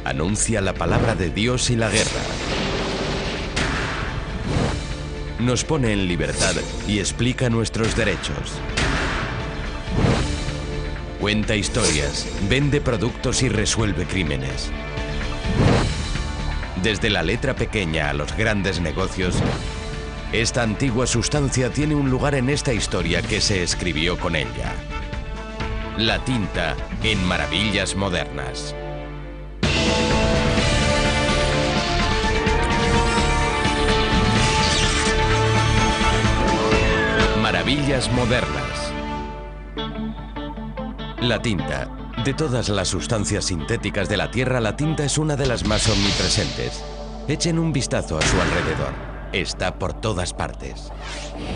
Anuncia la palabra de Dios y la guerra. Nos pone en libertad y explica nuestros derechos. Cuenta historias, vende productos y resuelve crímenes. Desde la letra pequeña a los grandes negocios, esta antigua sustancia tiene un lugar en esta historia que se escribió con ella. La tinta en Maravillas Modernas. Maravillas Modernas. La tinta. De todas las sustancias sintéticas de la Tierra, la tinta es una de las más omnipresentes. Echen un vistazo a su alrededor. Está por todas partes.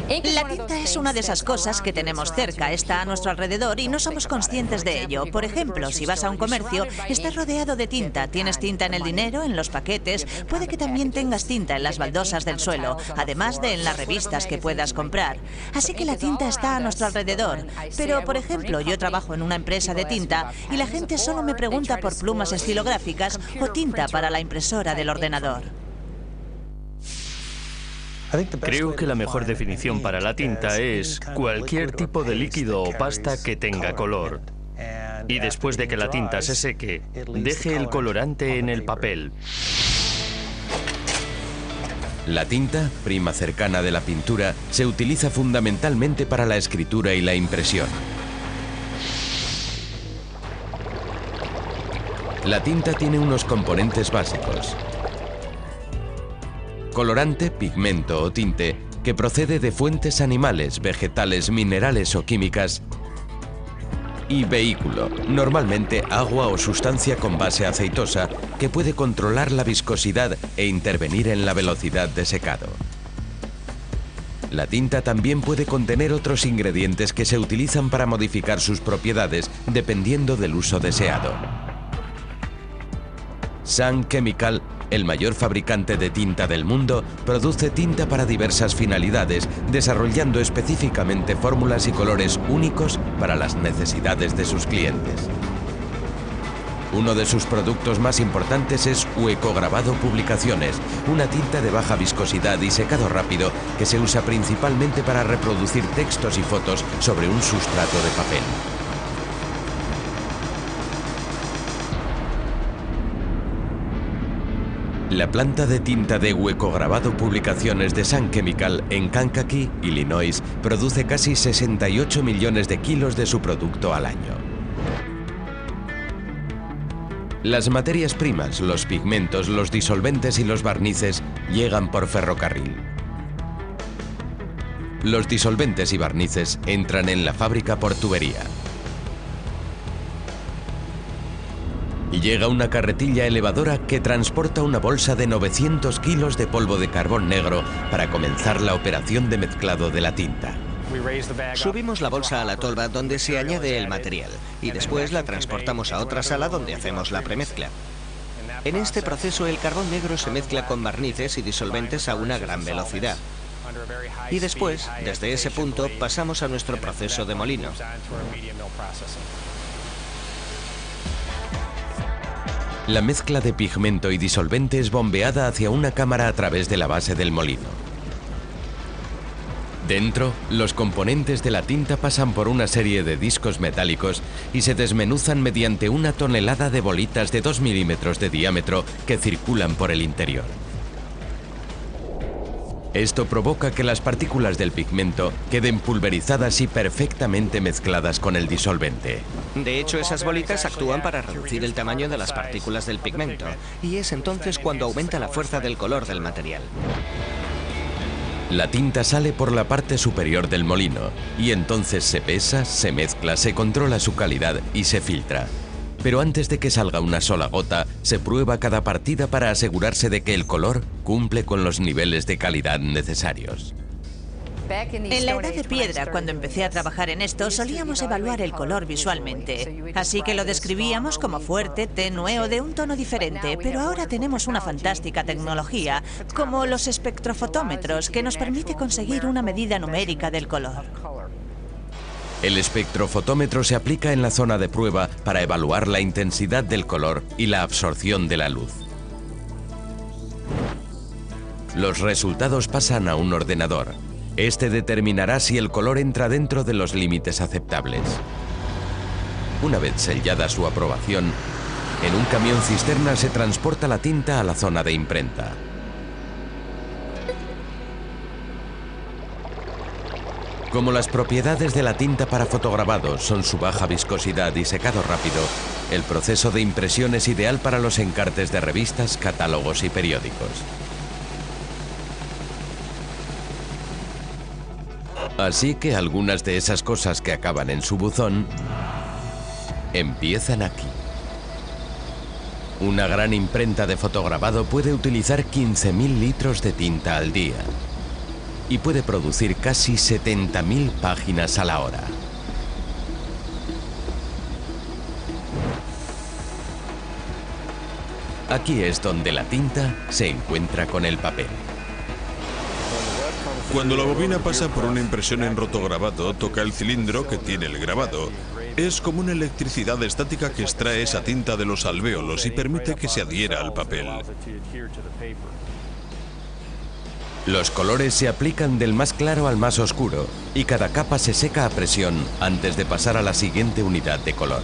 La tinta es una de esas cosas que tenemos cerca, está a nuestro alrededor y no somos conscientes de ello. Por ejemplo, si vas a un comercio, estás rodeado de tinta. Tienes tinta en el dinero, en los paquetes, puede que también tengas tinta en las baldosas del suelo, además de en las revistas que puedas comprar. Así que la tinta está a nuestro alrededor. Pero, por ejemplo, yo trabajo en una empresa de tinta y la gente solo me pregunta por plumas estilográficas o tinta para la impresora del ordenador. Creo que la mejor definición para la tinta es cualquier tipo de líquido o pasta que tenga color. Y después de que la tinta se seque, deje el colorante en el papel. La tinta, prima cercana de la pintura, se utiliza fundamentalmente para la escritura y la impresión. La tinta tiene unos componentes básicos. Colorante, pigmento o tinte, que procede de fuentes animales, vegetales, minerales o químicas. Y vehículo, normalmente agua o sustancia con base aceitosa, que puede controlar la viscosidad e intervenir en la velocidad de secado. La tinta también puede contener otros ingredientes que se utilizan para modificar sus propiedades dependiendo del uso deseado. Sun Chemical, el mayor fabricante de tinta del mundo, produce tinta para diversas finalidades, desarrollando específicamente fórmulas y colores únicos para las necesidades de sus clientes. Uno de sus productos más importantes es Huecograbado Publicaciones, una tinta de baja viscosidad y secado rápido que se usa principalmente para reproducir textos y fotos sobre un sustrato de papel. La planta de tinta de Huecograbado Publicaciones de Sun Chemical en Kankakee, Illinois, produce casi 68 millones de kilos de su producto al año. Las materias primas, los pigmentos, los disolventes y los barnices llegan por ferrocarril. Los disolventes y barnices entran en la fábrica por tubería. Y llega una carretilla elevadora que transporta una bolsa de 900 kilos de polvo de carbón negro para comenzar la operación de mezclado de la tinta. Subimos la bolsa a la tolva donde se añade el material y después la transportamos a otra sala donde hacemos la premezcla. En este proceso el carbón negro se mezcla con barnices y disolventes a una gran velocidad. Y después, desde ese punto, pasamos a nuestro proceso de molino. La mezcla de pigmento y disolvente es bombeada hacia una cámara a través de la base del molino. Dentro, los componentes de la tinta pasan por una serie de discos metálicos y se desmenuzan mediante una tonelada de bolitas de 2 milímetros de diámetro que circulan por el interior. Esto provoca que las partículas del pigmento queden pulverizadas y perfectamente mezcladas con el disolvente. De hecho, esas bolitas actúan para reducir el tamaño de las partículas del pigmento, y es entonces cuando aumenta la fuerza del color del material. La tinta sale por la parte superior del molino, y entonces se pesa, se mezcla, se controla su calidad y se filtra. Pero antes de que salga una sola gota, se prueba cada partida para asegurarse de que el color cumple con los niveles de calidad necesarios. En la edad de piedra, cuando empecé a trabajar en esto, solíamos evaluar el color visualmente. Así que lo describíamos como fuerte, tenue o de un tono diferente, pero ahora tenemos una fantástica tecnología, como los espectrofotómetros, que nos permite conseguir una medida numérica del color. El espectrofotómetro se aplica en la zona de prueba para evaluar la intensidad del color y la absorción de la luz. Los resultados pasan a un ordenador. Este determinará si el color entra dentro de los límites aceptables. Una vez sellada su aprobación, en un camión cisterna se transporta la tinta a la zona de imprenta. Como las propiedades de la tinta para fotograbado son su baja viscosidad y secado rápido, el proceso de impresión es ideal para los encartes de revistas, catálogos y periódicos. Así que algunas de esas cosas que acaban en su buzón empiezan aquí. Una gran imprenta de fotograbado puede utilizar 15.000 litros de tinta al día y puede producir casi 70.000 páginas a la hora. Aquí es donde la tinta se encuentra con el papel. Cuando la bobina pasa por una impresión en rotograbado, toca el cilindro que tiene el grabado. Es como una electricidad estática que extrae esa tinta de los alvéolos y permite que se adhiera al papel. Los colores se aplican del más claro al más oscuro y cada capa se seca a presión antes de pasar a la siguiente unidad de color.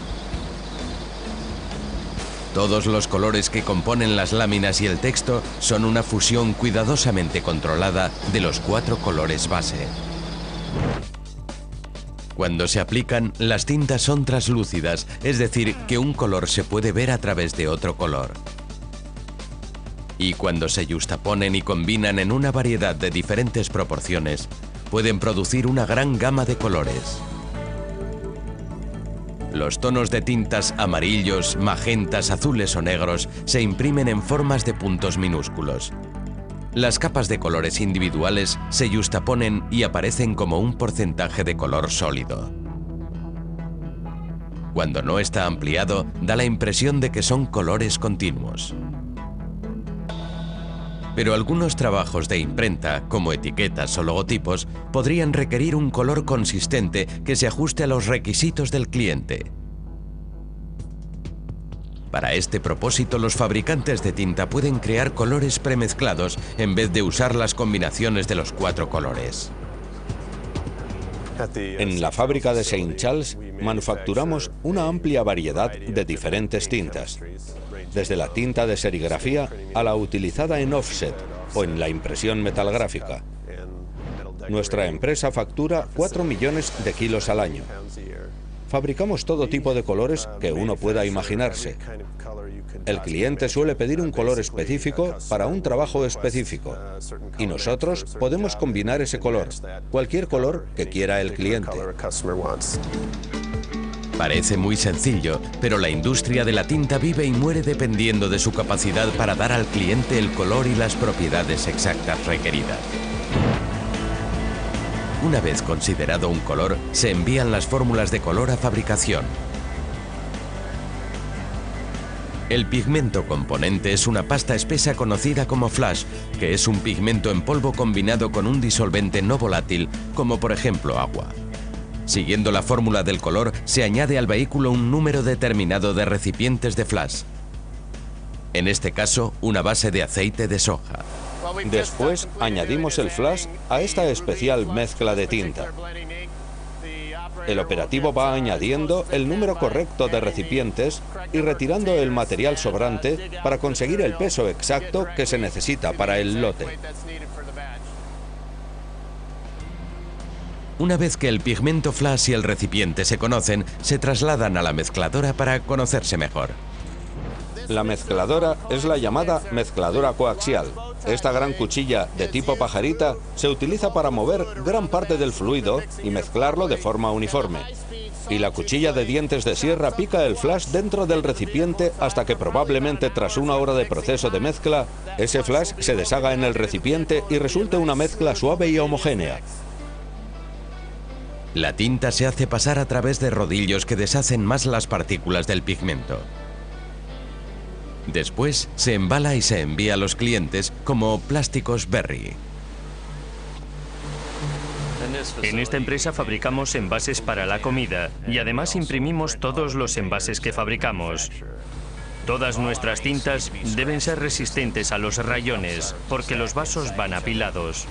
Todos los colores que componen las láminas y el texto son una fusión cuidadosamente controlada de los 4 colores base. Cuando se aplican, las tintas son translúcidas, es decir, que un color se puede ver a través de otro color. Y cuando se yuxtaponen y combinan en una variedad de diferentes proporciones, pueden producir una gran gama de colores. Los tonos de tintas amarillos, magentas, azules o negros se imprimen en formas de puntos minúsculos. Las capas de colores individuales se yuxtaponen y aparecen como un porcentaje de color sólido. Cuando no está ampliado, da la impresión de que son colores continuos. Pero algunos trabajos de imprenta, como etiquetas o logotipos, podrían requerir un color consistente que se ajuste a los requisitos del cliente. Para este propósito, los fabricantes de tinta pueden crear colores premezclados en vez de usar las combinaciones de los 4 colores. En la fábrica de St. Charles manufacturamos una amplia variedad de diferentes tintas, desde la tinta de serigrafía a la utilizada en offset o en la impresión metalgráfica. Nuestra empresa factura 4 millones de kilos al año. Fabricamos todo tipo de colores que uno pueda imaginarse. El cliente suele pedir un color específico para un trabajo específico y nosotros podemos combinar ese color, cualquier color que quiera el cliente. Parece muy sencillo, pero la industria de la tinta vive y muere dependiendo de su capacidad para dar al cliente el color y las propiedades exactas requeridas. Una vez considerado un color, se envían las fórmulas de color a fabricación. El pigmento componente es una pasta espesa conocida como flash, que es un pigmento en polvo combinado con un disolvente no volátil, como por ejemplo agua. Siguiendo la fórmula del color, se añade al vehículo un número determinado de recipientes de flash. En este caso, una base de aceite de soja. Después añadimos el flash a esta especial mezcla de tinta. El operativo va añadiendo el número correcto de recipientes y retirando el material sobrante para conseguir el peso exacto que se necesita para el lote. Una vez que el pigmento flash y el recipiente se conocen, se trasladan a la mezcladora para conocerse mejor. La mezcladora es la llamada mezcladora coaxial. Esta gran cuchilla de tipo pajarita se utiliza para mover gran parte del fluido y mezclarlo de forma uniforme. Y la cuchilla de dientes de sierra pica el flash dentro del recipiente hasta que probablemente tras 1 hora de proceso de mezcla, ese flash se deshaga en el recipiente y resulte una mezcla suave y homogénea. La tinta se hace pasar a través de rodillos que deshacen más las partículas del pigmento. Después se embala y se envía a los clientes como plásticos Berry. En esta empresa fabricamos envases para la comida y además imprimimos todos los envases que fabricamos. Todas nuestras tintas deben ser resistentes a los rayones porque los vasos van apilados.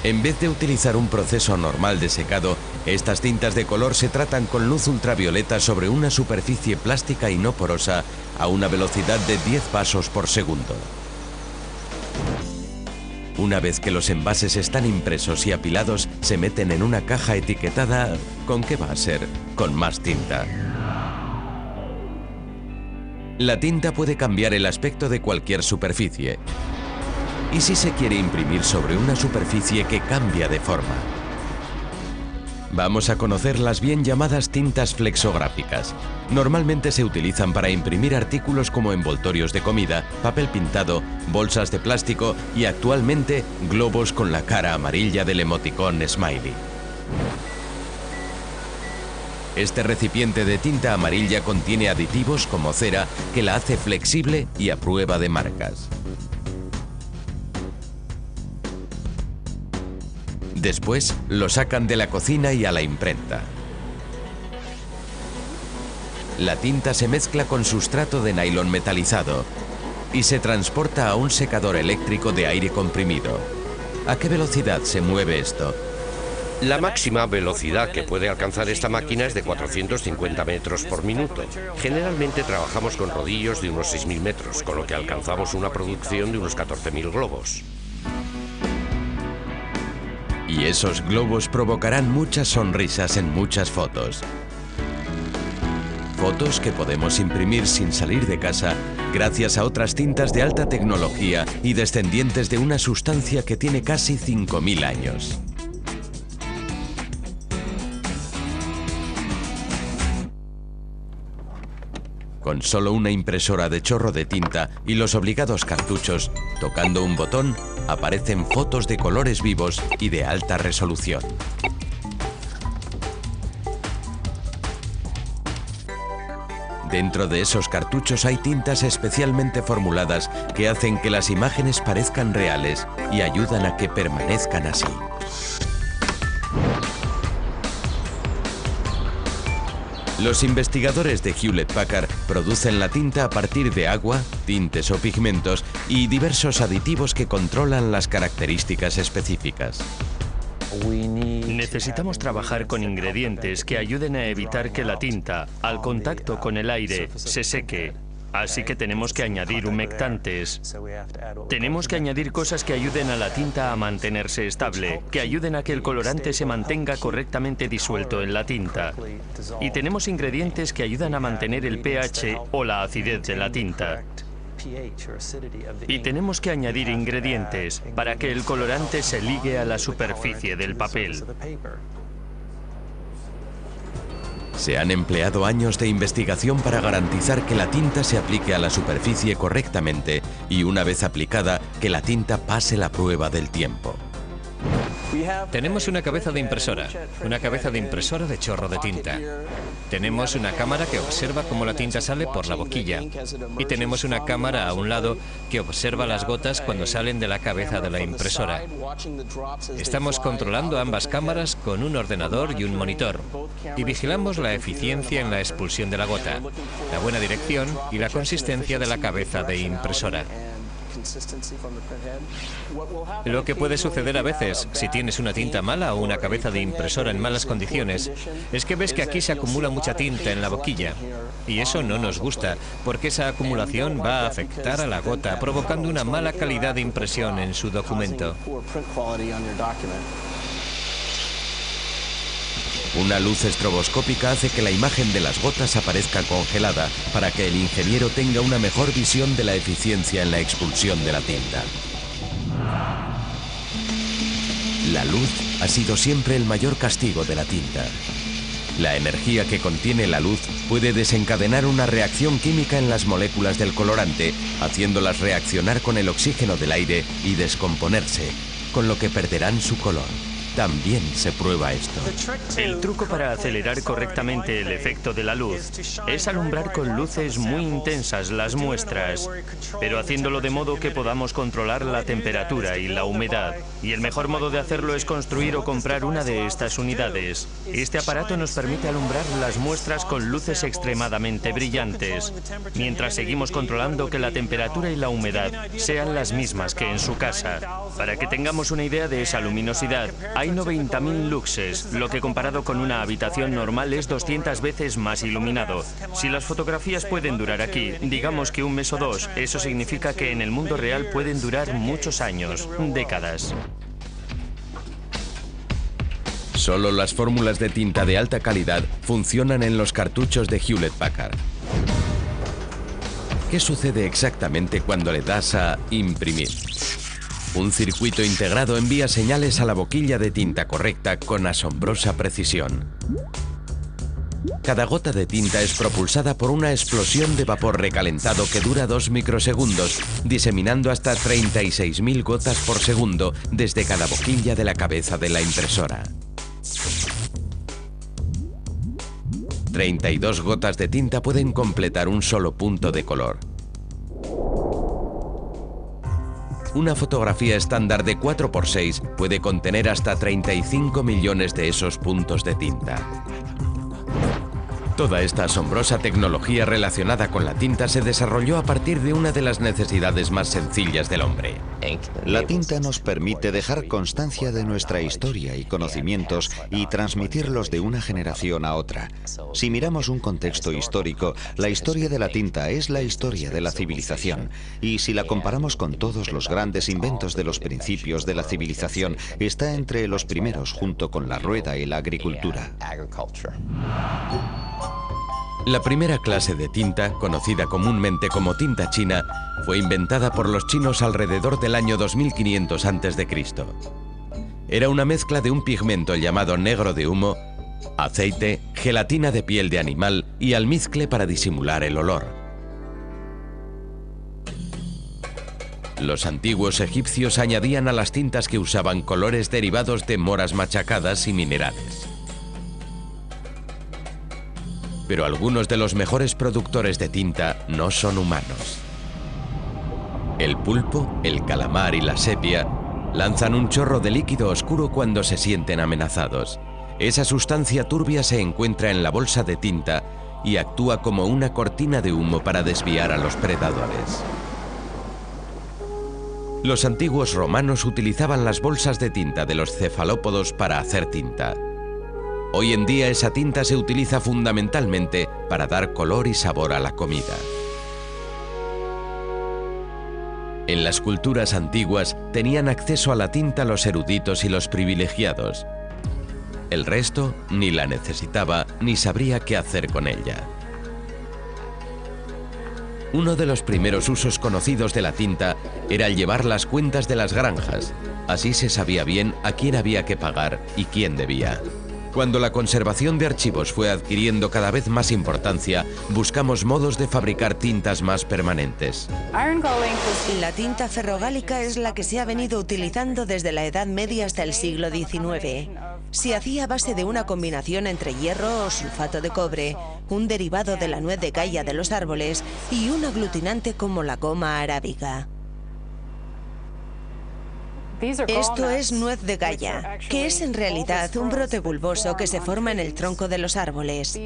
En vez de utilizar un proceso normal de secado, estas tintas de color se tratan con luz ultravioleta sobre una superficie plástica y no porosa a una velocidad de 10 pasos por segundo. Una vez que los envases están impresos y apilados, se meten en una caja etiquetada ¿con qué va a ser? Con más tinta. La tinta puede cambiar el aspecto de cualquier superficie. ¿Y si se quiere imprimir sobre una superficie que cambia de forma? Vamos a conocer las bien llamadas tintas flexográficas. Normalmente se utilizan para imprimir artículos como envoltorios de comida, papel pintado, bolsas de plástico y actualmente globos con la cara amarilla del emoticón Smiley. Este recipiente de tinta amarilla contiene aditivos como cera que la hace flexible y a prueba de marcas. Después lo sacan de la cocina y a la imprenta. La tinta se mezcla con sustrato de nylon metalizado y se transporta a un secador eléctrico de aire comprimido. ¿A qué velocidad se mueve esto? La máxima velocidad que puede alcanzar esta máquina es de 450 metros por minuto. Generalmente trabajamos con rodillos de unos 6.000 metros, con lo que alcanzamos una producción de unos 14.000 globos. Y esos globos provocarán muchas sonrisas en muchas fotos. Fotos que podemos imprimir sin salir de casa gracias a otras tintas de alta tecnología y descendientes de una sustancia que tiene casi 5.000 años. Con solo una impresora de chorro de tinta y los obligados cartuchos, tocando un botón, aparecen fotos de colores vivos y de alta resolución. Dentro de esos cartuchos hay tintas especialmente formuladas que hacen que las imágenes parezcan reales y ayudan a que permanezcan así. Los investigadores de Hewlett Packard producen la tinta a partir de agua, tintes o pigmentos y diversos aditivos que controlan las características específicas. Necesitamos trabajar con ingredientes que ayuden a evitar que la tinta, al contacto con el aire, se seque. Así que tenemos que añadir humectantes. Tenemos que añadir cosas que ayuden a la tinta a mantenerse estable, que ayuden a que el colorante se mantenga correctamente disuelto en la tinta. Y tenemos ingredientes que ayudan a mantener el pH o la acidez de la tinta. Y tenemos que añadir ingredientes para que el colorante se ligue a la superficie del papel. Se han empleado años de investigación para garantizar que la tinta se aplique a la superficie correctamente y, una vez aplicada, que la tinta pase la prueba del tiempo. Tenemos una cabeza de impresora de chorro de tinta. Tenemos una cámara que observa cómo la tinta sale por la boquilla. Y tenemos una cámara a un lado que observa las gotas cuando salen de la cabeza de la impresora. Estamos controlando ambas cámaras con un ordenador y un monitor. Y vigilamos la eficiencia en la expulsión de la gota, la buena dirección y la consistencia de la cabeza de impresora. Lo que puede suceder a veces, si tienes una tinta mala o una cabeza de impresora en malas condiciones, es que ves que aquí se acumula mucha tinta en la boquilla. Y eso no nos gusta, porque esa acumulación va a afectar a la gota, provocando una mala calidad de impresión en su documento. Una luz estroboscópica hace que la imagen de las gotas aparezca congelada para que el ingeniero tenga una mejor visión de la eficiencia en la expulsión de la tinta. La luz ha sido siempre el mayor castigo de la tinta. La energía que contiene la luz puede desencadenar una reacción química en las moléculas del colorante, haciéndolas reaccionar con el oxígeno del aire y descomponerse, con lo que perderán su color. también se prueba esto. El truco para acelerar correctamente el efecto de la luz es alumbrar con luces muy intensas las muestras, pero haciéndolo de modo que podamos controlar la temperatura y la humedad. Y el mejor modo de hacerlo es construir o comprar una de estas unidades. Este aparato nos permite alumbrar las muestras con luces extremadamente brillantes, mientras seguimos controlando que la temperatura y la humedad sean las mismas que en su casa. Para que tengamos una idea de esa luminosidad, hay 90.000 luxes, lo que comparado con una habitación normal es 200 veces más iluminado. Si las fotografías pueden durar aquí, digamos que un mes o dos, eso significa que en el mundo real pueden durar muchos años, décadas. Solo las fórmulas de tinta de alta calidad funcionan en los cartuchos de Hewlett-Packard. ¿Qué sucede exactamente cuando le das a imprimir? Un circuito integrado envía señales a la boquilla de tinta correcta con asombrosa precisión. Cada gota de tinta es propulsada por una explosión de vapor recalentado que dura 2 microsegundos, diseminando hasta 36.000 gotas por segundo desde cada boquilla de la cabeza de la impresora. 32 gotas de tinta pueden completar un solo punto de color. Una fotografía estándar de 4×6 puede contener hasta 35 millones de esos puntos de tinta. Toda esta asombrosa tecnología relacionada con la tinta se desarrolló a partir de una de las necesidades más sencillas del hombre. La tinta nos permite dejar constancia de nuestra historia y conocimientos y transmitirlos de una generación a otra. Si miramos un contexto histórico, la historia de la tinta es la historia de la civilización. Y si la comparamos con todos los grandes inventos de los principios de la civilización, está entre los primeros junto con la rueda y la agricultura. La primera clase de tinta, conocida comúnmente como tinta china, fue inventada por los chinos alrededor del año 2500 a.C. Era una mezcla de un pigmento llamado negro de humo, aceite, gelatina de piel de animal y almizcle para disimular el olor. Los antiguos egipcios añadían a las tintas que usaban colores derivados de moras machacadas y minerales. Pero algunos de los mejores productores de tinta no son humanos. El pulpo, el calamar y la sepia lanzan un chorro de líquido oscuro cuando se sienten amenazados. Esa sustancia turbia se encuentra en la bolsa de tinta y actúa como una cortina de humo para desviar a los predadores. Los antiguos romanos utilizaban las bolsas de tinta de los cefalópodos para hacer tinta. Hoy en día esa tinta se utiliza fundamentalmente para dar color y sabor a la comida. En las culturas antiguas tenían acceso a la tinta los eruditos y los privilegiados. El resto ni la necesitaba ni sabría qué hacer con ella. Uno de los primeros usos conocidos de la tinta era el llevar las cuentas de las granjas. Así se sabía bien a quién había que pagar y quién debía. Cuando la conservación de archivos fue adquiriendo cada vez más importancia, buscamos modos de fabricar tintas más permanentes. La tinta ferrogálica es la que se ha venido utilizando desde la Edad Media hasta el siglo XIX. Se hacía a base de una combinación entre hierro o sulfato de cobre, un derivado de la nuez de caya de los árboles y un aglutinante como la goma arábiga. Esto es nuez de caya, que es en realidad un brote bulboso que se forma en el tronco de los árboles.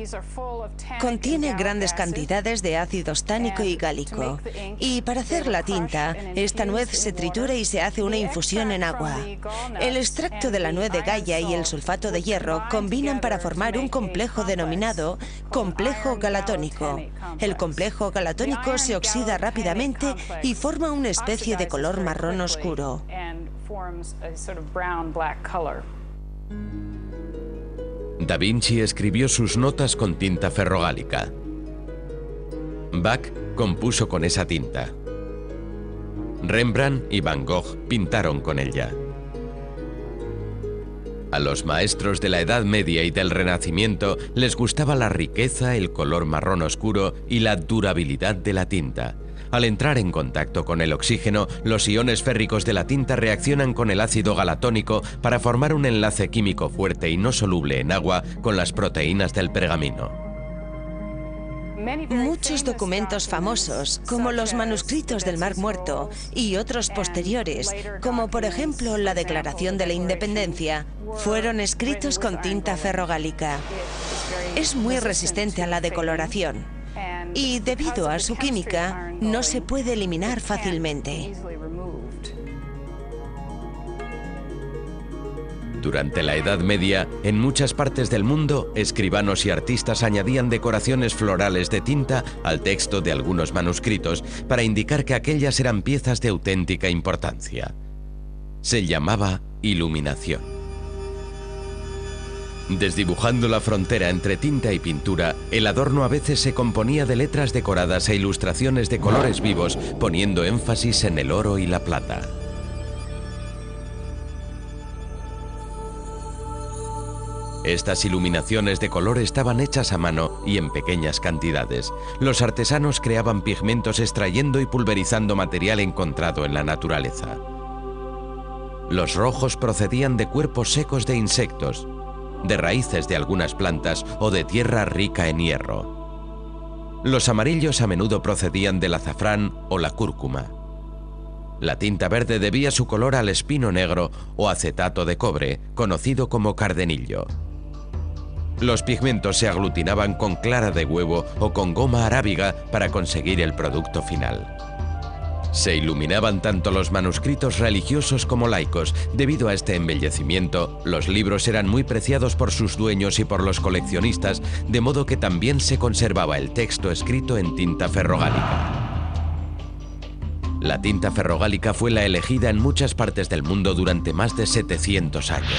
Contiene grandes cantidades de ácidos tánico y gálico. Y para hacer la tinta, esta nuez se tritura y se hace una infusión en agua. El extracto de la nuez de caya y el sulfato de hierro combinan para formar un complejo denominado complejo galatónico. El complejo galatónico se oxida rápidamente y forma una especie de color marrón oscuro. Da Vinci escribió sus notas con tinta ferrogálica. Bach compuso con esa tinta. Rembrandt y Van Gogh pintaron con ella. A los maestros de la Edad Media y del Renacimiento les gustaba la riqueza, el color marrón oscuro y la durabilidad de la tinta. Al entrar en contacto con el oxígeno, los iones férricos de la tinta reaccionan con el ácido galatónico para formar un enlace químico fuerte y no soluble en agua con las proteínas del pergamino. Muchos documentos famosos, como los manuscritos del Mar Muerto y otros posteriores, como por ejemplo la Declaración de la Independencia, fueron escritos con tinta ferrogálica. Es muy resistente a la decoloración y, debido a su química, no se puede eliminar fácilmente. Durante la Edad Media, en muchas partes del mundo, escribanos y artistas añadían decoraciones florales de tinta al texto de algunos manuscritos para indicar que aquellas eran piezas de auténtica importancia. Se llamaba iluminación. Desdibujando la frontera entre tinta y pintura, el adorno a veces se componía de letras decoradas e ilustraciones de colores vivos, poniendo énfasis en el oro y la plata. Estas iluminaciones de color estaban hechas a mano y en pequeñas cantidades. Los artesanos creaban pigmentos extrayendo y pulverizando material encontrado en la naturaleza. Los rojos procedían de cuerpos secos de insectos, de raíces de algunas plantas o de tierra rica en hierro. Los amarillos a menudo procedían del azafrán o la cúrcuma. La tinta verde debía su color al espino negro o acetato de cobre, conocido como cardenillo. Los pigmentos se aglutinaban con clara de huevo o con goma arábiga para conseguir el producto final. Se iluminaban tanto los manuscritos religiosos como laicos. Debido a este embellecimiento, los libros eran muy preciados por sus dueños y por los coleccionistas, de modo que también se conservaba el texto escrito en tinta ferrogálica. La tinta ferrogálica fue la elegida en muchas partes del mundo durante más de 700 años.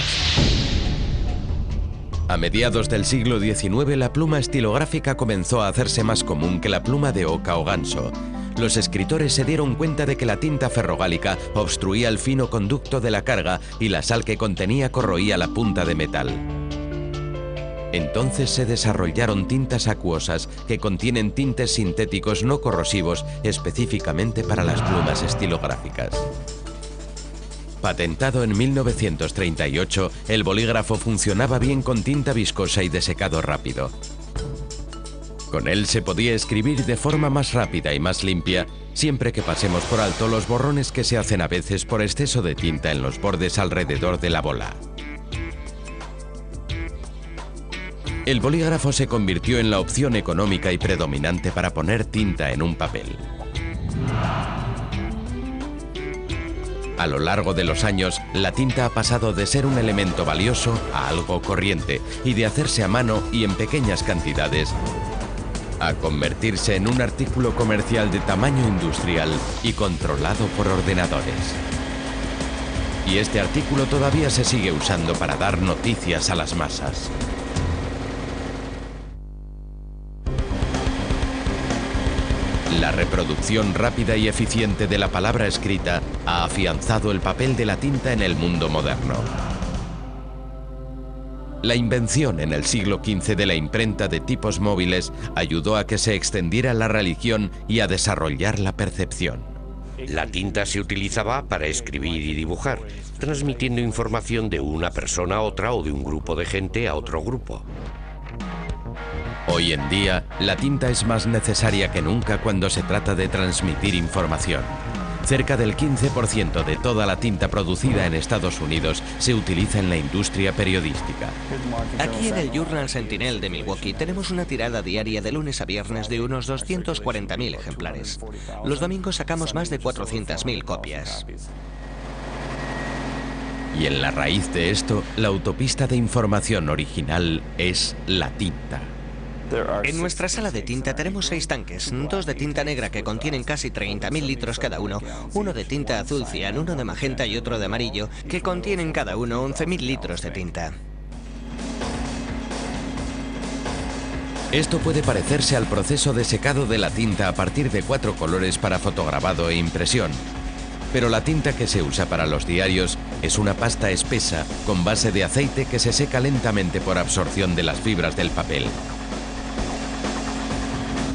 A mediados del siglo XIX, la pluma estilográfica comenzó a hacerse más común que la pluma de oca o ganso. Los escritores se dieron cuenta de que la tinta ferrogálica obstruía el fino conducto de la carga y la sal que contenía corroía la punta de metal. Entonces se desarrollaron tintas acuosas que contienen tintes sintéticos no corrosivos específicamente para las plumas estilográficas. Patentado en 1938, el bolígrafo funcionaba bien con tinta viscosa y de secado rápido. Con él se podía escribir de forma más rápida y más limpia, siempre que pasemos por alto los borrones que se hacen a veces por exceso de tinta en los bordes alrededor de la bola. El bolígrafo se convirtió en la opción económica y predominante para poner tinta en un papel. A lo largo de los años, la tinta ha pasado de ser un elemento valioso a algo corriente y de hacerse a mano y en pequeñas cantidades a convertirse en un artículo comercial de tamaño industrial y controlado por ordenadores. Y este artículo todavía se sigue usando para dar noticias a las masas. La reproducción rápida y eficiente de la palabra escrita ha afianzado el papel de la tinta en el mundo moderno. La invención en el siglo XV de la imprenta de tipos móviles ayudó a que se extendiera la religión y a desarrollar la percepción. La tinta se utilizaba para escribir y dibujar, transmitiendo información de una persona a otra o de un grupo de gente a otro grupo. Hoy en día, la tinta es más necesaria que nunca cuando se trata de transmitir información. Cerca del 15% de toda la tinta producida en Estados Unidos se utiliza en la industria periodística. Aquí en el Journal Sentinel de Milwaukee tenemos una tirada diaria de lunes a viernes de unos 240.000 ejemplares. Los domingos sacamos más de 400.000 copias. Y en la raíz de esto, la autopista de información original es la tinta. En nuestra sala de tinta tenemos 6 tanques, 2 de tinta negra que contienen casi 30.000 litros cada uno, uno de tinta azul cian, uno de magenta y otro de amarillo, que contienen cada uno 11.000 litros de tinta. Esto puede parecerse al proceso de secado de la tinta a partir de 4 colores para fotograbado e impresión. Pero la tinta que se usa para los diarios es una pasta espesa con base de aceite que se seca lentamente por absorción de las fibras del papel.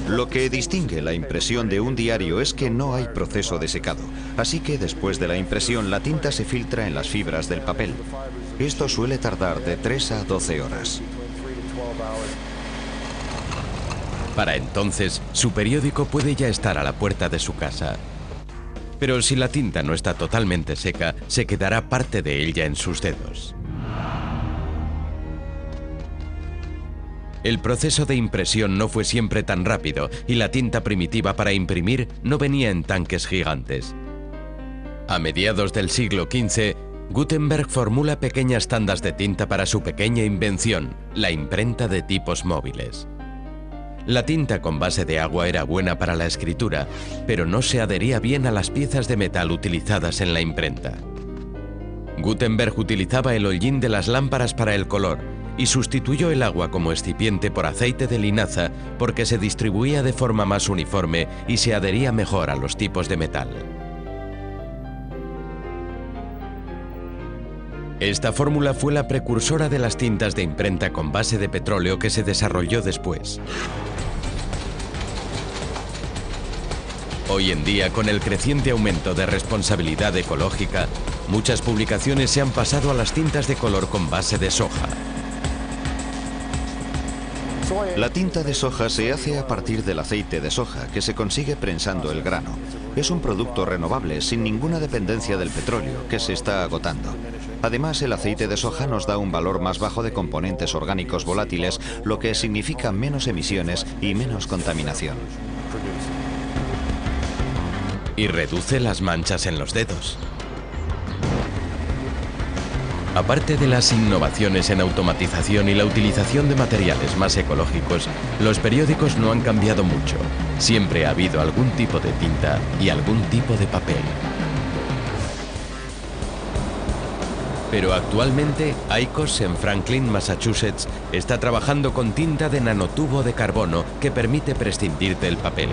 Lo que distingue la impresión de un diario es que no hay proceso de secado, así que después de la impresión la tinta se filtra en las fibras del papel. Esto suele tardar de 3 a 12 horas. Para entonces, su periódico puede ya estar a la puerta de su casa. Pero si la tinta no está totalmente seca, se quedará parte de ella en sus dedos. El proceso de impresión no fue siempre tan rápido y la tinta primitiva para imprimir no venía en tanques gigantes. A mediados del siglo XV, Gutenberg formula pequeñas tandas de tinta para su pequeña invención, la imprenta de tipos móviles. La tinta con base de agua era buena para la escritura, pero no se adhería bien a las piezas de metal utilizadas en la imprenta. Gutenberg utilizaba el hollín de las lámparas para el color y sustituyó el agua como excipiente por aceite de linaza porque se distribuía de forma más uniforme y se adhería mejor a los tipos de metal. Esta fórmula fue la precursora de las tintas de imprenta con base de petróleo que se desarrolló después. Hoy en día, con el creciente aumento de responsabilidad ecológica, muchas publicaciones se han pasado a las tintas de color con base de soja. La tinta de soja se hace a partir del aceite de soja, que se consigue prensando el grano. Es un producto renovable, sin ninguna dependencia del petróleo, que se está agotando. Además, el aceite de soja nos da un valor más bajo de componentes orgánicos volátiles, lo que significa menos emisiones y menos contaminación. Y reduce las manchas en los dedos. Aparte de las innovaciones en automatización y la utilización de materiales más ecológicos, los periódicos no han cambiado mucho. Siempre ha habido algún tipo de tinta y algún tipo de papel. Pero actualmente, ICOS en Franklin, Massachusetts, está trabajando con tinta de nanotubo de carbono que permite prescindir del papel.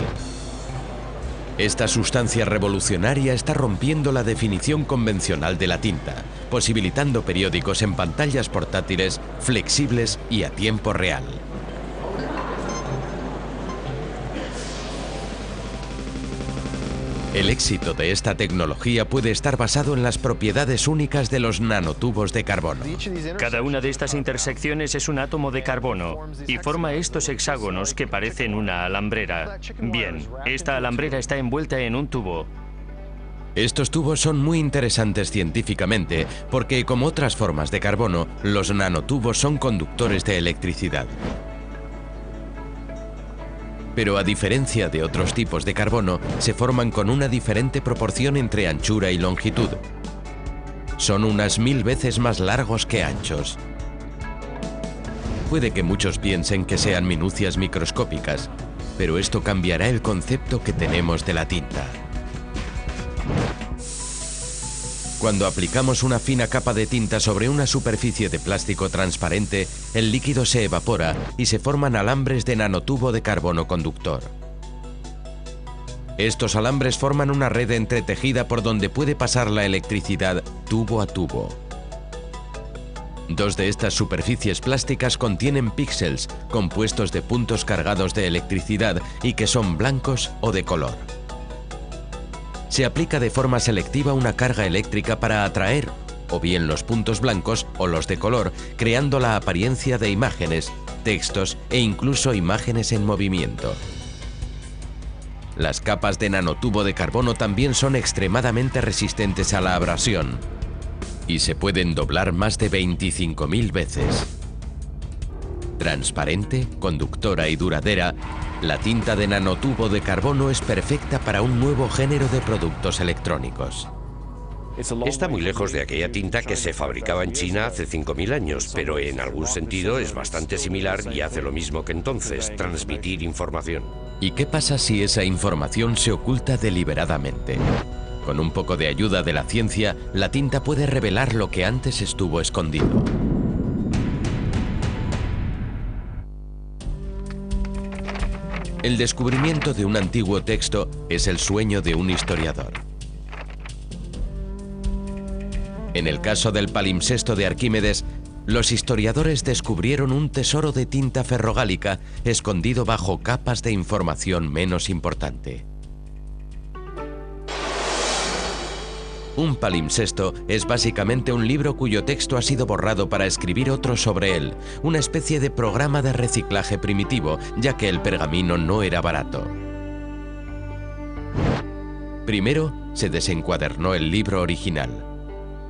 Esta sustancia revolucionaria está rompiendo la definición convencional de la tinta, posibilitando periódicos en pantallas portátiles, flexibles y a tiempo real. El éxito de esta tecnología puede estar basado en las propiedades únicas de los nanotubos de carbono. Cada una de estas intersecciones es un átomo de carbono y forma estos hexágonos que parecen una alambrera. Bien, esta alambrera está envuelta en un tubo. Estos tubos son muy interesantes científicamente porque, como otras formas de carbono, los nanotubos son conductores de electricidad. Pero a diferencia de otros tipos de carbono, se forman con una diferente proporción entre anchura y longitud. Son unas 1000 veces más largos que anchos. Puede que muchos piensen que sean minucias microscópicas, pero esto cambiará el concepto que tenemos de la tinta. Cuando aplicamos una fina capa de tinta sobre una superficie de plástico transparente, el líquido se evapora y se forman alambres de nanotubo de carbono conductor. Estos alambres forman una red entretejida por donde puede pasar la electricidad tubo a tubo. Dos de estas superficies plásticas contienen píxeles, compuestos de puntos cargados de electricidad y que son blancos o de color. Se aplica de forma selectiva una carga eléctrica para atraer o bien los puntos blancos o los de color, creando la apariencia de imágenes, textos e incluso imágenes en movimiento. Las capas de nanotubo de carbono también son extremadamente resistentes a la abrasión y se pueden doblar más de 25.000 veces. Transparente, conductora y duradera, la tinta de nanotubo de carbono es perfecta para un nuevo género de productos electrónicos. Está muy lejos de aquella tinta que se fabricaba en China hace 5000 años, pero en algún sentido es bastante similar y hace lo mismo que entonces, transmitir información. ¿Y qué pasa si esa información se oculta deliberadamente? Con un poco de ayuda de la ciencia, la tinta puede revelar lo que antes estuvo escondido. El descubrimiento de un antiguo texto es el sueño de un historiador. En el caso del palimpsesto de Arquímedes, los historiadores descubrieron un tesoro de tinta ferrogálica escondido bajo capas de información menos importante. Un palimpsesto es básicamente un libro cuyo texto ha sido borrado para escribir otro sobre él, una especie de programa de reciclaje primitivo, ya que el pergamino no era barato. Primero, se desencuadernó el libro original.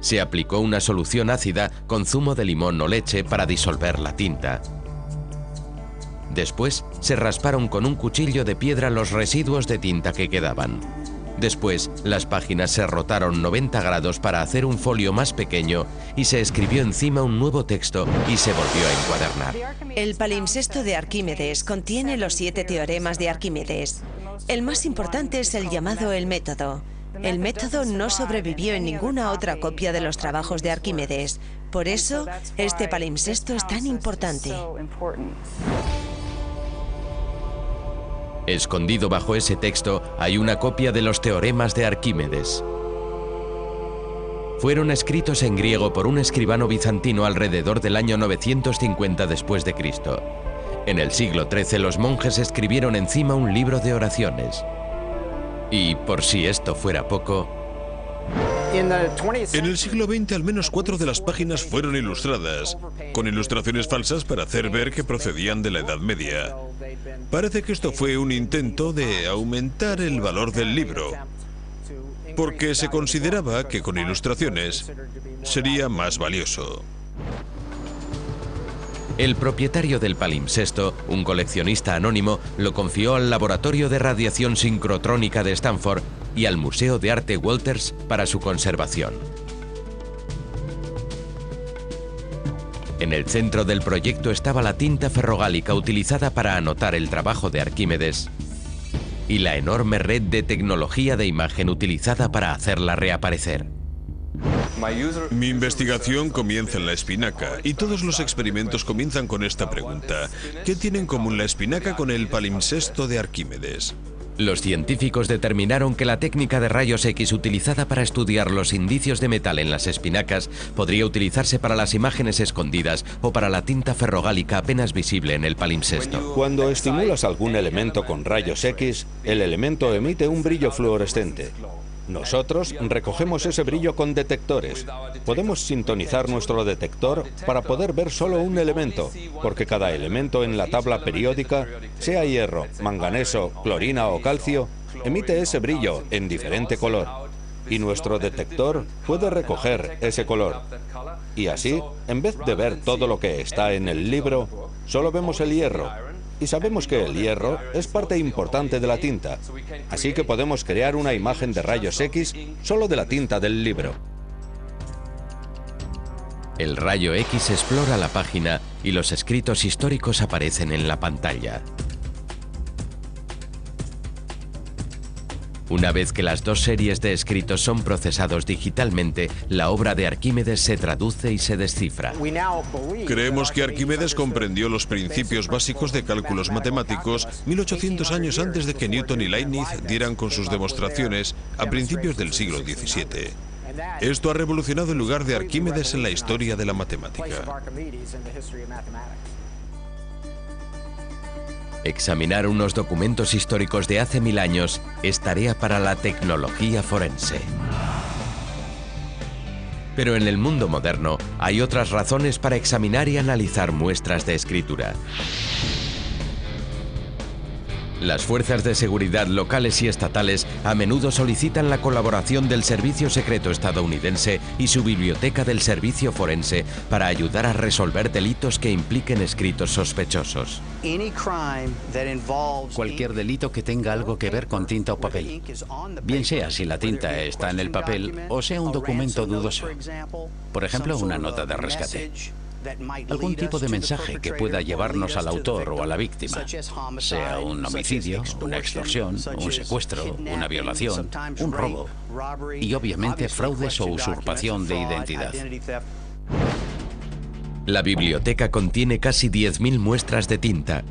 Se aplicó una solución ácida con zumo de limón o leche para disolver la tinta. Después, se rasparon con un cuchillo de piedra los residuos de tinta que quedaban. Después, las páginas se rotaron 90 grados para hacer un folio más pequeño y se escribió encima un nuevo texto y se volvió a encuadernar. El palimpsesto de Arquímedes contiene los 7 teoremas de Arquímedes. El más importante es el llamado el método. El método no sobrevivió en ninguna otra copia de los trabajos de Arquímedes. Por eso, este palimpsesto es tan importante. Escondido bajo ese texto hay una copia de los teoremas de Arquímedes. Fueron escritos en griego por un escribano bizantino alrededor del año 950 después de Cristo. En el siglo XIII los monjes escribieron encima un libro de oraciones. Y por si esto fuera poco, en el siglo XX al menos 4 de las páginas fueron ilustradas, con ilustraciones falsas para hacer ver que procedían de la Edad Media. Parece que esto fue un intento de aumentar el valor del libro, porque se consideraba que con ilustraciones sería más valioso. El propietario del palimpsesto, un coleccionista anónimo, lo confió al Laboratorio de Radiación Sincrotrónica de Stanford y al Museo de Arte Walters para su conservación. En el centro del proyecto estaba la tinta ferrogálica utilizada para anotar el trabajo de Arquímedes y la enorme red de tecnología de imagen utilizada para hacerla reaparecer. Mi investigación comienza en la espinaca y todos los experimentos comienzan con esta pregunta: ¿qué tiene en común la espinaca con el palimpsesto de Arquímedes? Los científicos determinaron que la técnica de rayos X utilizada para estudiar los indicios de metal en las espinacas podría utilizarse para las imágenes escondidas o para la tinta ferrogálica apenas visible en el palimpsesto. Cuando estimulas algún elemento con rayos X, el elemento emite un brillo fluorescente. Nosotros recogemos ese brillo con detectores. Podemos sintonizar nuestro detector para poder ver solo un elemento, porque cada elemento en la tabla periódica, sea hierro, manganeso, clorina o calcio, emite ese brillo en diferente color. Y nuestro detector puede recoger ese color. Y así, en vez de ver todo lo que está en el libro, solo vemos el hierro. Y sabemos que el hierro es parte importante de la tinta, así que podemos crear una imagen de rayos X solo de la tinta del libro. El rayo X explora la página y los escritos históricos aparecen en la pantalla. Una vez que las dos series de escritos son procesados digitalmente, la obra de Arquímedes se traduce y se descifra. Creemos que Arquímedes comprendió los principios básicos de cálculos matemáticos 1800 años antes de que Newton y Leibniz dieran con sus demostraciones a principios del siglo XVII. Esto ha revolucionado el lugar de Arquímedes en la historia de la matemática. Examinar unos documentos históricos de hace 1000 años es tarea para la tecnología forense. Pero en el mundo moderno hay otras razones para examinar y analizar muestras de escritura. Las fuerzas de seguridad locales y estatales a menudo solicitan la colaboración del Servicio Secreto estadounidense y su Biblioteca del Servicio Forense para ayudar a resolver delitos que impliquen escritos sospechosos. Cualquier delito que tenga algo que ver con tinta o papel, bien sea si la tinta está en el papel o sea un documento dudoso, por ejemplo una nota de rescate. Algún tipo de mensaje que pueda llevarnos al autor o a la víctima, sea un homicidio, una extorsión, un secuestro, una violación, un robo y obviamente fraudes o usurpación de identidad. La biblioteca contiene casi 10.000 muestras de tinta,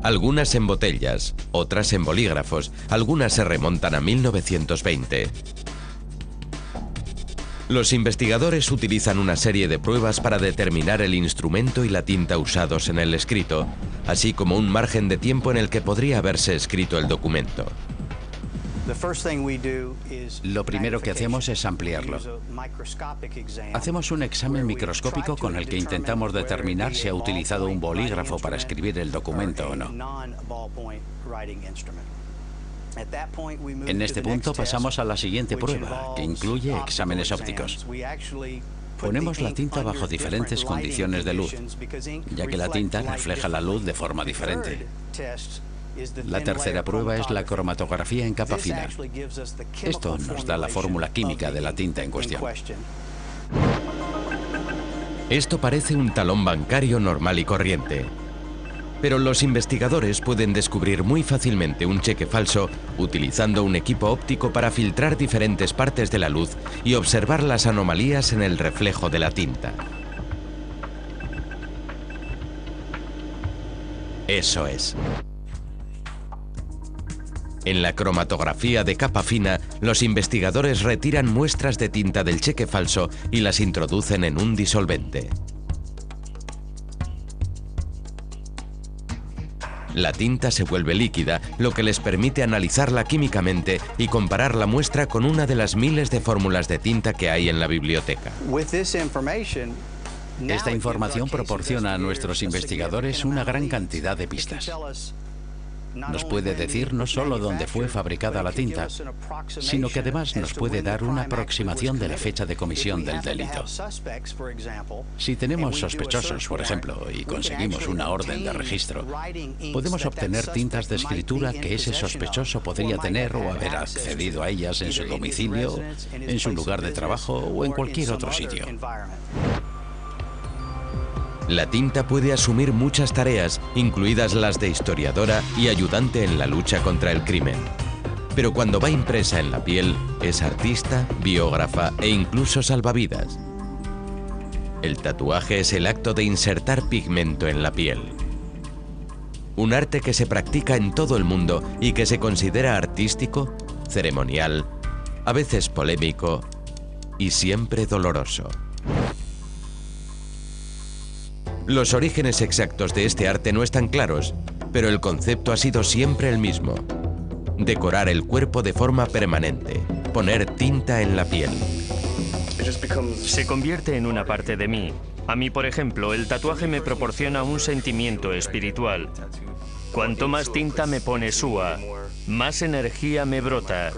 algunas en botellas, otras en bolígrafos, algunas se remontan a 1920. Los investigadores utilizan una serie de pruebas para determinar el instrumento y la tinta usados en el escrito, así como un margen de tiempo en el que podría haberse escrito el documento. Lo primero que hacemos es ampliarlo. Hacemos un examen microscópico con el que intentamos determinar si ha utilizado un bolígrafo para escribir el documento o no. En este punto pasamos a la siguiente prueba, que incluye exámenes ópticos. Ponemos la tinta bajo diferentes condiciones de luz, ya que la tinta refleja la luz de forma diferente. La tercera prueba es la cromatografía en capa fina. Esto nos da la fórmula química de la tinta en cuestión. Esto parece un talón bancario normal y corriente. Pero los investigadores pueden descubrir muy fácilmente un cheque falso utilizando un equipo óptico para filtrar diferentes partes de la luz y observar las anomalías en el reflejo de la tinta. Eso es. En la cromatografía de capa fina, los investigadores retiran muestras de tinta del cheque falso y las introducen en un disolvente. La tinta se vuelve líquida, lo que les permite analizarla químicamente y comparar la muestra con una de las miles de fórmulas de tinta que hay en la biblioteca. Esta información proporciona a nuestros investigadores una gran cantidad de pistas. Nos puede decir no solo dónde fue fabricada la tinta, sino que además nos puede dar una aproximación de la fecha de comisión del delito. Si tenemos sospechosos, por ejemplo, y conseguimos una orden de registro, podemos obtener tintas de escritura que ese sospechoso podría tener o haber accedido a ellas en su domicilio, en su lugar de trabajo o en cualquier otro sitio. La tinta puede asumir muchas tareas, incluidas las de historiadora y ayudante en la lucha contra el crimen. Pero cuando va impresa en la piel, es artista, biógrafa e incluso salvavidas. El tatuaje es el acto de insertar pigmento en la piel. Un arte que se practica en todo el mundo y que se considera artístico, ceremonial, a veces polémico y siempre doloroso. Los orígenes exactos de este arte no están claros, pero el concepto ha sido siempre el mismo. Decorar el cuerpo de forma permanente, poner tinta en la piel. Se convierte en una parte de mí. A mí, por ejemplo, el tatuaje me proporciona un sentimiento espiritual. Cuanto más tinta me pone Sua, más energía me brota.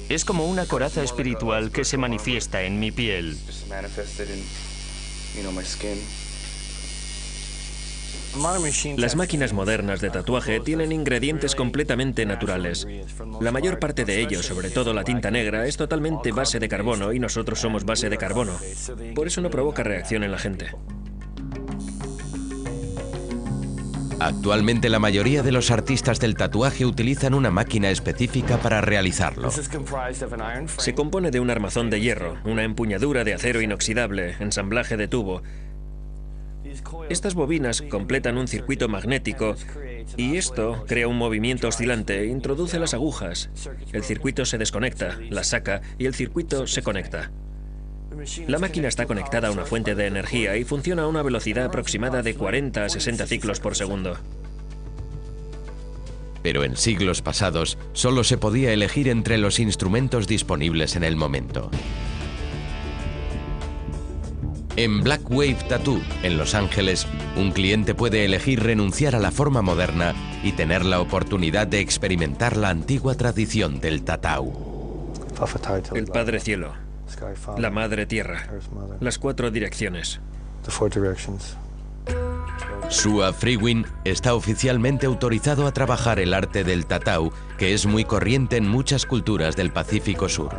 Es como una coraza espiritual que se manifiesta en mi piel. Las máquinas modernas de tatuaje tienen ingredientes completamente naturales. La mayor parte de ellos, sobre todo la tinta negra, es totalmente base de carbono y nosotros somos base de carbono. Por eso no provoca reacción en la gente. Actualmente la mayoría de los artistas del tatuaje utilizan una máquina específica para realizarlo. Se compone de un armazón de hierro, una empuñadura de acero inoxidable, ensamblaje de tubo. Estas bobinas completan un circuito magnético y esto crea un movimiento oscilante, introduce las agujas. El circuito se desconecta, las saca y el circuito se conecta. La máquina está conectada a una fuente de energía y funciona a una velocidad aproximada de 40 a 60 ciclos por segundo. Pero en siglos pasados, solo se podía elegir entre los instrumentos disponibles en el momento. En Black Wave Tattoo, en Los Ángeles, un cliente puede elegir renunciar a la forma moderna y tener la oportunidad de experimentar la antigua tradición del tatau. El Padre Cielo, la Madre Tierra, las 4 direcciones. Sua Freewin está oficialmente autorizado a trabajar el arte del tatau, que es muy corriente en muchas culturas del Pacífico Sur.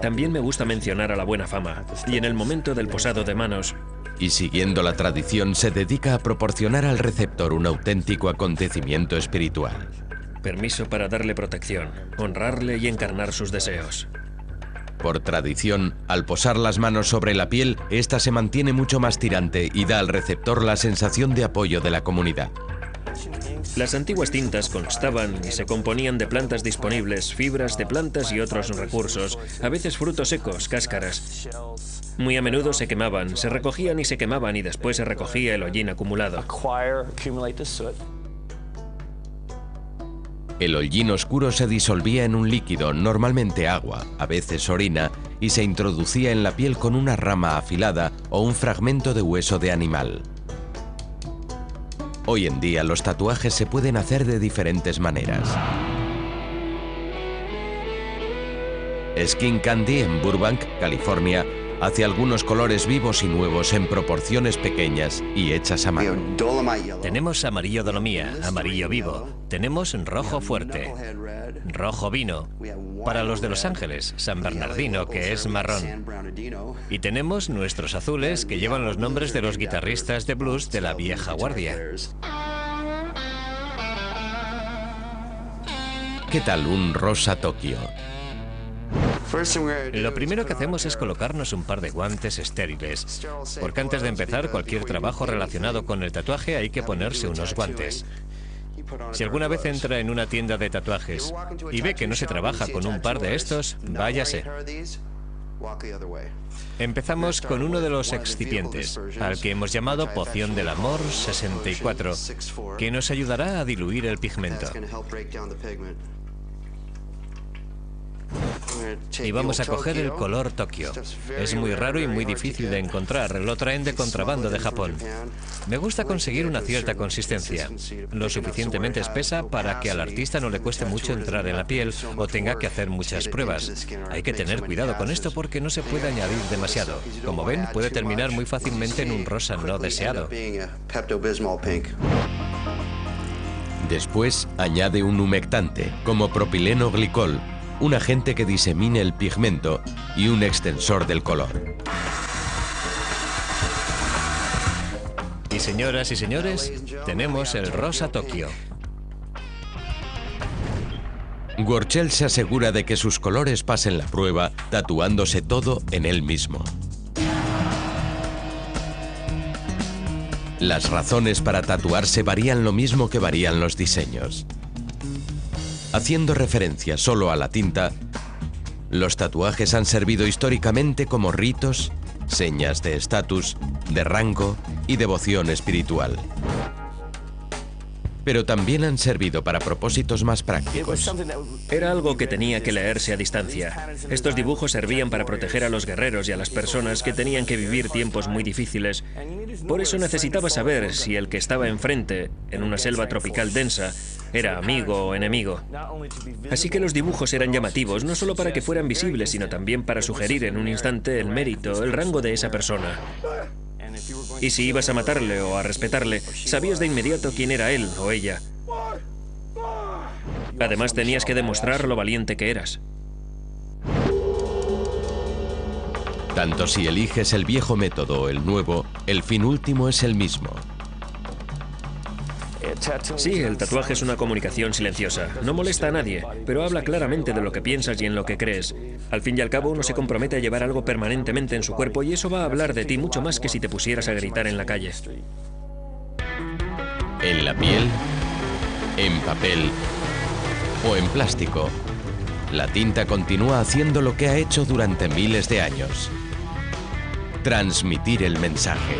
También me gusta mencionar a la buena fama, y en el momento del posado de manos. Y siguiendo la tradición, se dedica a proporcionar al receptor un auténtico acontecimiento espiritual. Permiso para darle protección, honrarle y encarnar sus deseos. Por tradición, al posar las manos sobre la piel, esta se mantiene mucho más tirante y da al receptor la sensación de apoyo de la comunidad. Las antiguas tintas constaban y se componían de plantas disponibles, fibras de plantas y otros recursos, a veces frutos secos, cáscaras. Muy a menudo se quemaban, se recogían y se quemaban y después se recogía el hollín acumulado. El hollín oscuro se disolvía en un líquido, normalmente agua, a veces orina, y se introducía en la piel con una rama afilada o un fragmento de hueso de animal. Hoy en día los tatuajes se pueden hacer de diferentes maneras. Skin Candy en Burbank, California, hace algunos colores vivos y nuevos en proporciones pequeñas y hechas a mano. Tenemos amarillo dolomía, amarillo vivo. Tenemos rojo fuerte, rojo vino. Para los de Los Ángeles, San Bernardino, que es marrón. Y tenemos nuestros azules, que llevan los nombres de los guitarristas de blues de la vieja guardia. ¿Qué tal un rosa Tokio? Lo primero que hacemos es colocarnos un par de guantes estériles, porque antes de empezar cualquier trabajo relacionado con el tatuaje hay que ponerse unos guantes. Si alguna vez entra en una tienda de tatuajes y ve que no se trabaja con un par de estos, váyase. Empezamos con uno de los excipientes, al que hemos llamado Poción del Amor 64, que nos ayudará a diluir el pigmento. Y vamos a coger el color Tokio. Es muy raro y muy difícil de encontrar. Lo traen de contrabando de Japón. Me gusta conseguir una cierta consistencia, lo suficientemente espesa para que al artista no le cueste mucho entrar en la piel o tenga que hacer muchas pruebas. Hay que tener cuidado con esto porque no se puede añadir demasiado. Como ven, puede terminar muy fácilmente en un rosa no deseado. Después añade un humectante, como propileno glicol, un agente que disemine el pigmento y un extensor del color. Y señoras y señores, tenemos el rosa Tokio. Worchel se asegura de que sus colores pasen la prueba tatuándose todo en él mismo. Las razones para tatuarse varían lo mismo que varían los diseños. Haciendo referencia solo a la tinta, los tatuajes han servido históricamente como ritos, señas de estatus, de rango y devoción espiritual. Pero también han servido para propósitos más prácticos. Era algo que tenía que leerse a distancia. Estos dibujos servían para proteger a los guerreros y a las personas que tenían que vivir tiempos muy difíciles. Por eso necesitaba saber si el que estaba enfrente, en una selva tropical densa, era amigo o enemigo. Así que los dibujos eran llamativos, no solo para que fueran visibles, sino también para sugerir en un instante el mérito, el rango de esa persona. Y si ibas a matarle o a respetarle, sabías de inmediato quién era él o ella. Además, tenías que demostrar lo valiente que eras. Tanto si eliges el viejo método o el nuevo, el fin último es el mismo. Sí, el tatuaje es una comunicación silenciosa. No molesta a nadie, pero habla claramente de lo que piensas y en lo que crees. Al fin y al cabo, uno se compromete a llevar algo permanentemente en su cuerpo y eso va a hablar de ti mucho más que si te pusieras a gritar en la calle. En la piel, en papel o en plástico, la tinta continúa haciendo lo que ha hecho durante miles de años: transmitir el mensaje.